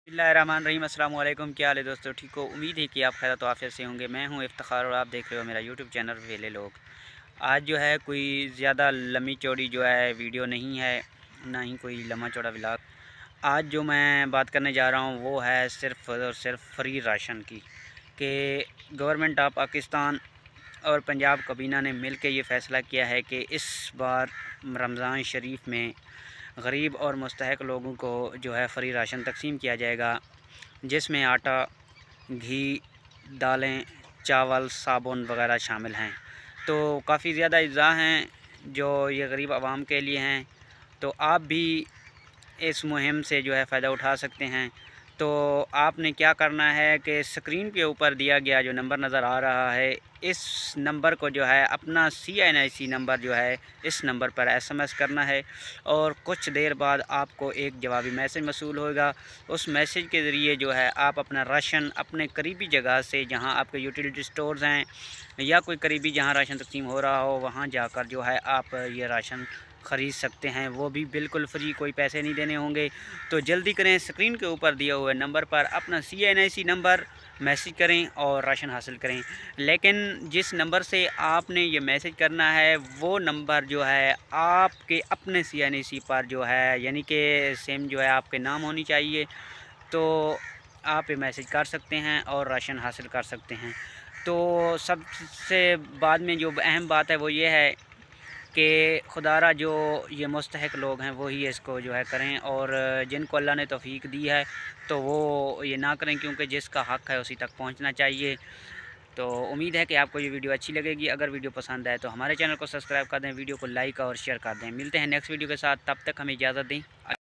बिस्मिल्लाहिर्रहमानिर्रहीम। अस्सलाम वालेकुम। क्या हाल है दोस्तों, ठीक हो? उम्मीद है कि आप खैर तो आफियत से होंगे। मैं हूं इफ्तिखार और आप देख रहे हो मेरा यूट्यूब चैनल वेले लोग। आज जो है कोई ज़्यादा लंबी चौड़ी जो है वीडियो नहीं है, ना ही कोई लम्बा चौड़ा व्लॉग। आज जो मैं बात करने जा रहा हूं वो है सिर्फ़ और सिर्फ फ्री राशन की। कि गवर्नमेंट ऑफ पाकिस्तान और पंजाब कबीना ने मिल के ये फ़ैसला किया है कि इस बार रमज़ान शरीफ में गरीब और मुस्तहक लोगों को जो है फ्री राशन तकसीम किया जाएगा, जिसमें आटा, घी, दालें, चावल, साबुन वगैरह शामिल हैं। तो काफ़ी ज़्यादा अज़्ज़ा हैं जो ये गरीब आवाम के लिए हैं। तो आप भी इस मुहिम से जो है फ़ायदा उठा सकते हैं। तो आपने क्या करना है कि स्क्रीन के ऊपर दिया गया जो नंबर नज़र आ रहा है, इस नंबर को जो है अपना CNIC नंबर जो है इस नंबर पर SMS करना है और कुछ देर बाद आपको एक जवाबी मैसेज मौसूल होगा। उस मैसेज के ज़रिए जो है आप अपना राशन अपने करीबी जगह से, जहां आपके यूटिलिटी स्टोर्स हैं या कोई करीबी जहां राशन तकसीम हो रहा हो, वहां जाकर जो है आप ये राशन ख़रीद सकते हैं। वो भी बिल्कुल फ्री, कोई पैसे नहीं देने होंगे। तो जल्दी करें, स्क्रीन के ऊपर दिए हुए नंबर पर अपना CNIC नंबर मैसेज करें और राशन हासिल करें। लेकिन जिस नंबर से आपने ये मैसेज करना है वो नंबर जो है आपके अपने CNIC पर जो है, यानी कि सेम जो है आपके नाम होनी चाहिए। तो आप ये मैसेज कर सकते हैं और राशन हासिल कर सकते हैं। तो सबसे बाद में जो अहम बात है वो ये है कि खुदारा जो ये मुस्तहक लोग हैं वही इसको जो है करें, और जिनको अल्लाह ने तौफीक दी है तो वो ये ना करें, क्योंकि जिसका हक़ है उसी तक पहुंचना चाहिए। तो उम्मीद है कि आपको ये वीडियो अच्छी लगेगी। अगर वीडियो पसंद आए तो हमारे चैनल को सब्सक्राइब कर दें, वीडियो को लाइक और शेयर कर दें। मिलते हैं नेक्स्ट वीडियो के साथ, तब तक हमें इजाज़त दें।